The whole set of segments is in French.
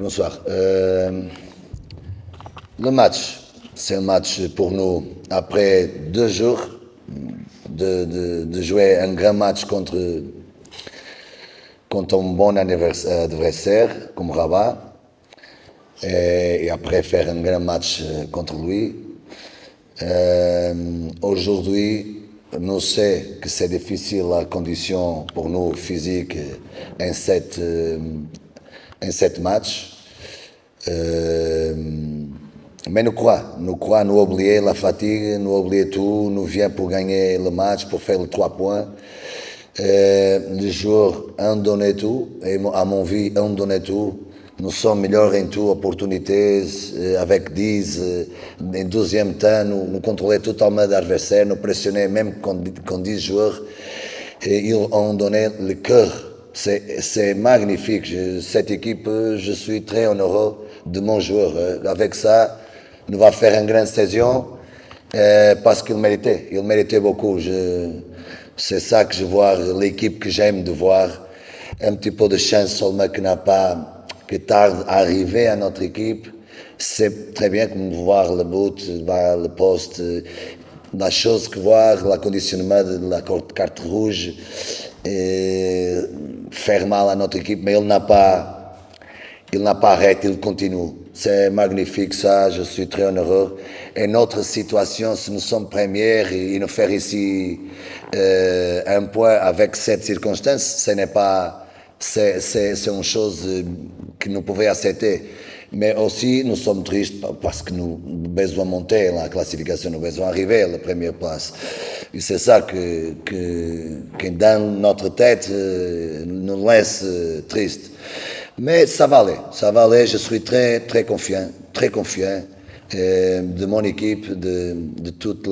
Bonsoir. Le match, c'est un match pour nous, après 2 jours, de jouer un grand match contre un bon adversaire comme Rabat, et après faire un grand match contre lui. Aujourd'hui, nous savons que c'est difficile la condition pour nous physique en sept matchs. Mais nous croyons, nous oublier la fatigue, nous oublier tout, nous vient pour gagner le match, pour faire les 3 points. Les joueurs ont donné tout, et à mon avis, ont donné tout. Nous sommes meilleurs en tout, opportunités, avec 10. En deuxième temps, nous contrôlons totalement l'adversaire, nous pressionnons même con 10 joueurs. Et ils ont donné le cœur. C'est magnifique. Cette équipe, je suis très honoreux de mon joueur. Avec ça, nous allons faire une grande saison parce qu'il méritait. Il méritait beaucoup. C'est ça que je vois, l'équipe que j'aime de voir. Un petit peu de chance seulement que tarde à arriver à notre équipe. C'est très bien de voir le but, voir le poste, la chose que voir, le conditionnement de la carte rouge, et faire mal à notre équipe, mais il n'a pas arrêté, il continue. C'est magnifique ça, je suis très heureux. Et notre situation, si nous sommes premiers et nous faire ici un point avec cette circonstance, ce n'est pas... C'est une chose que nous pouvons accepter. Mais aussi, nous sommes tristes parce que nous besoin monter la classification, nous besoin arriver à la première place. Et c'est ça que dans notre tête nous laisse tristes. Mais ça va aller, je suis très confiant de mon équipe, de toute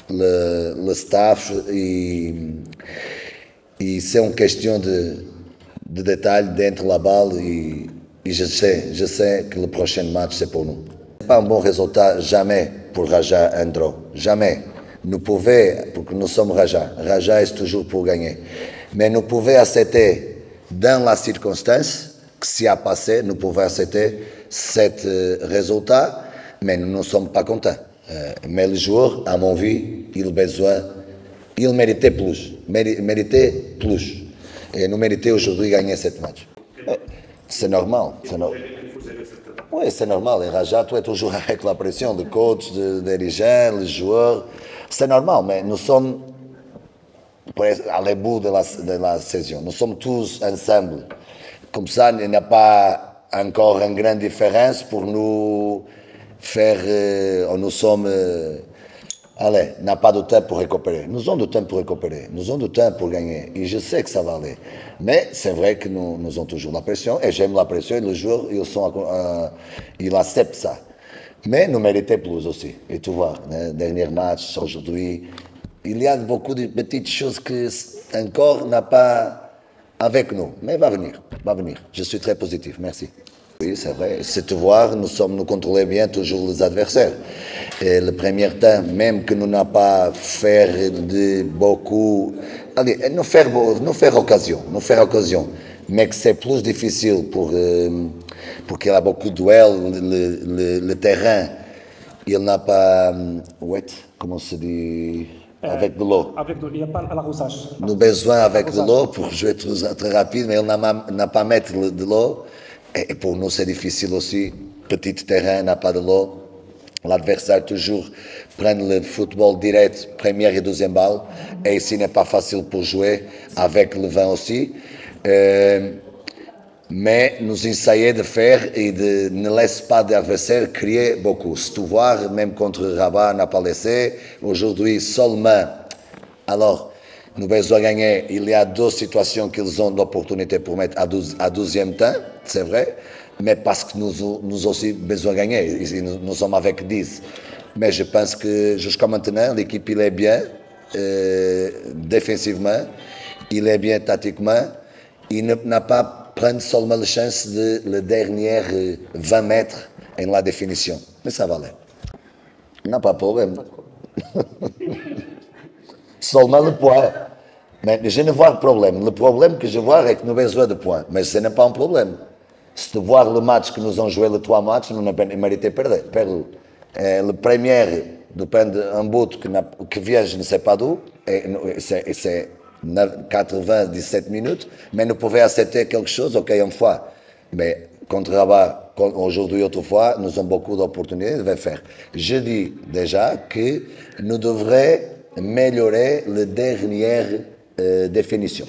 le staff. Et c'est une question de détails dentro la balle et je sais que le prochain match c'est pour nous. Ce n'est pas un bon résultat jamais pour Raja Andro, jamais. Nous pouvons, parce que nous sommes Raja est toujours pour gagner. Mais nous pouvons accepter dans la circonstance que s'y a passé, nous pouvons accepter ce résultat, mais nous ne sommes pas contents. Mais le joueur, à mon avis, il méritait plus. Et nous méritons aujourd'hui gagner ce match. C'est normal. Oui, c'est normal. Et Raja, tu es toujours avec la pression du coach, des dirigeants, les joueurs. C'est normal, mais nous sommes à l'ebout de la saison. Nous sommes tous ensemble. Comme ça, il n'y a pas encore une grande différence pour nous faire... nous sommes... Allez, n'a pas de temps pour récupérer. Nous avons du temps pour récupérer. Nous avons du temps pour gagner. Et je sais que ça va aller. Mais c'est vrai que nous avons toujours la pression. Et j'aime la pression. Et le joueur, il accepte ça. Mais nous méritons plus aussi. Et tu vois, le dernier match, aujourd'hui, il y a beaucoup de petites choses que encore n'a pas avec nous. Mais va venir. Je suis très positif. Merci. Oui, c'est vrai. C'est de voir, nous contrôlons bien toujours les adversaires. Et le premier temps, même que nous n'avons pas fait de beaucoup... Allez, nous faire occasion. Mais que c'est plus difficile pour qu'il y ait beaucoup de duels, le terrain, il n'a pas... comment se dit... Avec de l'eau. Il n'y a pas l'arrosage. Nous avons besoin avec de l'eau pour jouer très rapide, mais il n'a pas mettre de l'eau. Et pour nous, c'est difficile aussi. Petit terrain, n'a pas de l'eau. L'adversaire toujours prend le football direct, première et deuxième balle. Et ici, n'est pas facile pour jouer avec le vent aussi. Mais nous essayons de faire et de ne laisser pas l'adversaire crier beaucoup. Si tu vois, même contre Rabat, n'a pas laissé. Aujourd'hui, seulement. Alors, nous avons besoin de gagner. Il y a 2 situations qu'ils ont l'opportunité pour mettre à 12e temps, c'est vrai, mais parce que nous aussi besoin de gagner. Nous sommes avec 10. Mais je pense que jusqu'à maintenant, l'équipe il est bien défensivement, il est bien tactiquement. Il n'a pas pris seulement la chance de les derniers 20 mètres en la définition. Mais ça va aller. Il n'a pas de problème. Seulement le point. Mais je ne vois pas de problème. Le problème que je vois est que nous avons besoin de points. Mais ce n'est pas un problème. Se de voir le match que nous avons joué, les 3 matchs, nous n'avons mérité perdu. Le premier dépend d'un but que vient je ne sais pas d'où, et c'est 97 minutes, mais nous pouvons accepter quelque chose, ok, une fois. Mais contre Rabat, aujourd'hui, autrefois, nous avons beaucoup d'opportunités de faire. Je dis déjà que nous devrions améliorer la dernière définition.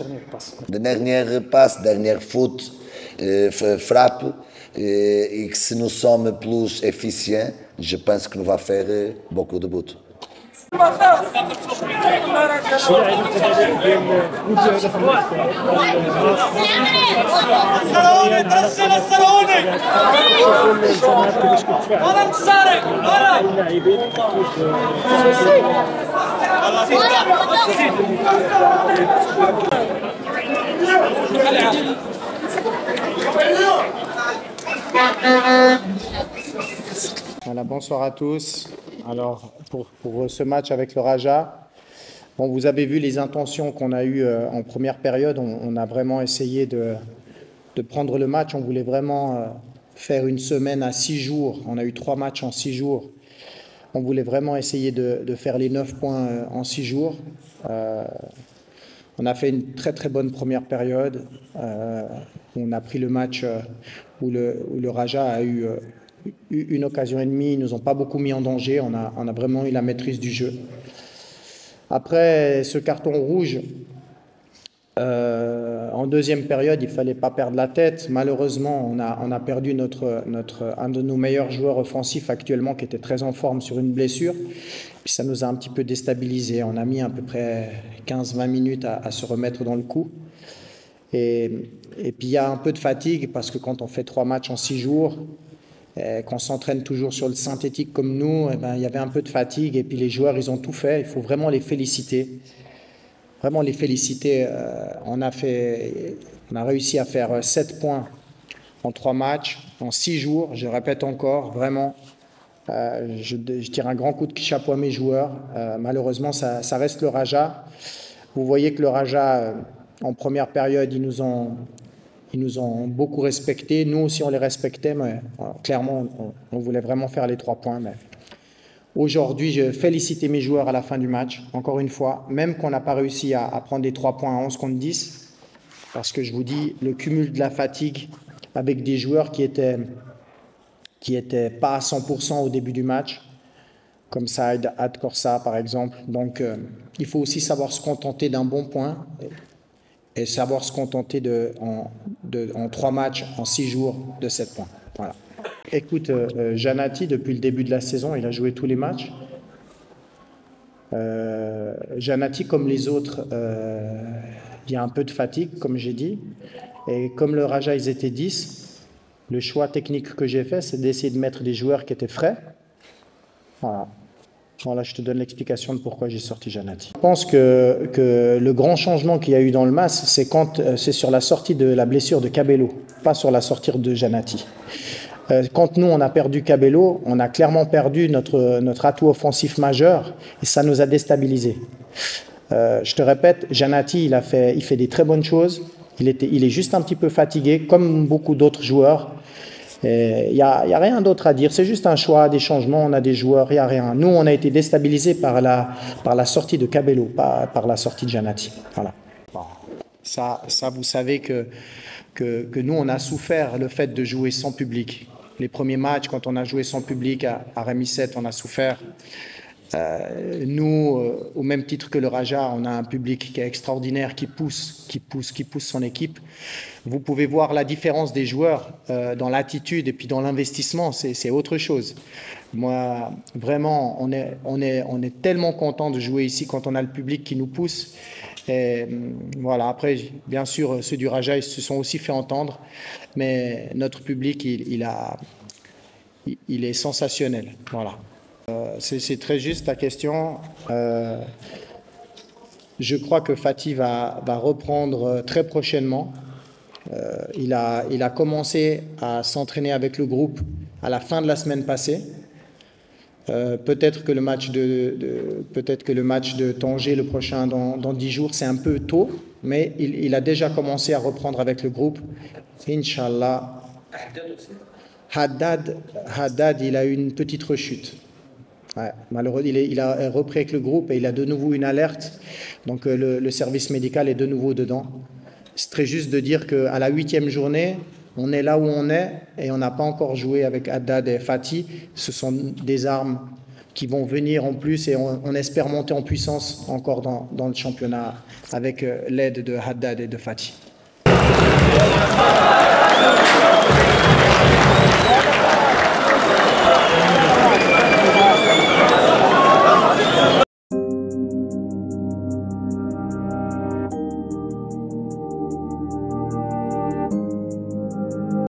La dernière passe, dernière foot, frappe, et que si nous sommes plus efficients, je pense que nous allons faire beaucoup de buts. Voilà, bonsoir à tous. Alors, pour ce match avec le Raja, bon, vous avez vu les intentions qu'on a eues en première période. On a vraiment essayé de prendre le match. On voulait vraiment faire une semaine à 6 jours. On a eu 3 matchs en 6 jours. On voulait vraiment essayer de faire les 9 points en 6 jours. On a fait une très très bonne première période. On a pris le match où le Raja a eu une occasion et demie. Ils ne nous ont pas beaucoup mis en danger. On a vraiment eu la maîtrise du jeu. Après ce carton rouge, en deuxième période, il ne fallait pas perdre la tête. Malheureusement, on a perdu un de nos meilleurs joueurs offensifs actuellement qui était très en forme sur une blessure. Puis ça nous a un petit peu déstabilisé. On a mis à peu près 15-20 minutes à se remettre dans le coup. Et puis il y a un peu de fatigue parce que quand on fait 3 matchs en 6 jours, qu'on s'entraîne toujours sur le synthétique comme nous, il y avait un peu de fatigue. Et puis les joueurs, ils ont tout fait. Il faut vraiment les féliciter. Vraiment les féliciter. On a réussi à faire 7 points en 3 matchs, en 6 jours. Je répète encore, vraiment, je tire un grand coup de chapeau à mes joueurs. Malheureusement, ça reste le Raja. Vous voyez que le Raja, en première période, ils nous ont beaucoup respectés. Nous aussi, on les respectait, mais clairement, on voulait vraiment faire les 3 points. Mais aujourd'hui, je félicite mes joueurs à la fin du match, encore une fois, même qu'on n'a pas réussi à prendre les 3 points à 11 contre 10, parce que je vous dis, le cumul de la fatigue avec des joueurs qui étaient pas à 100% au début du match, comme Saïd Korsa par exemple. Donc, il faut aussi savoir se contenter d'un bon point et savoir se contenter en 3 matchs, en 6 jours, de 7 points. Voilà. Écoute, Janati, depuis le début de la saison, il a joué tous les matchs. Janati, comme les autres, il y a un peu de fatigue, comme j'ai dit. Et comme le Raja, ils étaient 10, le choix technique que j'ai fait, c'est d'essayer de mettre des joueurs qui étaient frais. Voilà. Voilà, je te donne l'explication de pourquoi j'ai sorti Janati. Je pense que le grand changement qu'il y a eu dans le match, c'est sur la sortie de la blessure de Cabello, pas sur la sortie de Janati. Quand nous, on a perdu Cabello, on a clairement perdu notre atout offensif majeur et ça nous a déstabilisés. Je te répète, Janati, il fait des très bonnes choses. Il est juste un petit peu fatigué, comme beaucoup d'autres joueurs. Il n'y a rien d'autre à dire, c'est juste un choix, des changements, on a des joueurs, il n'y a rien. Nous, on a été déstabilisés par la sortie de Cabello, pas par la sortie de Janati. Voilà. Ça, vous savez que nous, on a souffert le fait de jouer sans public. Les premiers matchs, quand on a joué sans public à Rémi 7, on a souffert. Nous, au même titre que le Raja, on a un public qui est extraordinaire, qui pousse son équipe. Vous pouvez voir la différence des joueurs dans l'attitude et puis dans l'investissement, c'est autre chose. Moi, vraiment, on est tellement content de jouer ici quand on a le public qui nous pousse. Et voilà. Après, bien sûr, ceux du Raja, ils se sont aussi fait entendre, mais notre public, il est sensationnel. Voilà. C'est très juste ta question. Je crois que Fatih va reprendre très prochainement. Il a commencé à s'entraîner avec le groupe à la fin de la semaine passée. Peut-être que le match de Tanger, le prochain dans 10 jours, c'est un peu tôt, mais il a déjà commencé à reprendre avec le groupe. Inch'Allah, Haddad, il a eu une petite rechute. Ouais, malheureusement, il a repris avec le groupe et il a de nouveau une alerte. Donc le service médical est de nouveau dedans. C'est très juste de dire qu'à la 8e journée, on est là où on est et on n'a pas encore joué avec Haddad et Fatih. Ce sont des armes qui vont venir en plus et on espère monter en puissance encore dans le championnat avec l'aide de Haddad et de Fatih.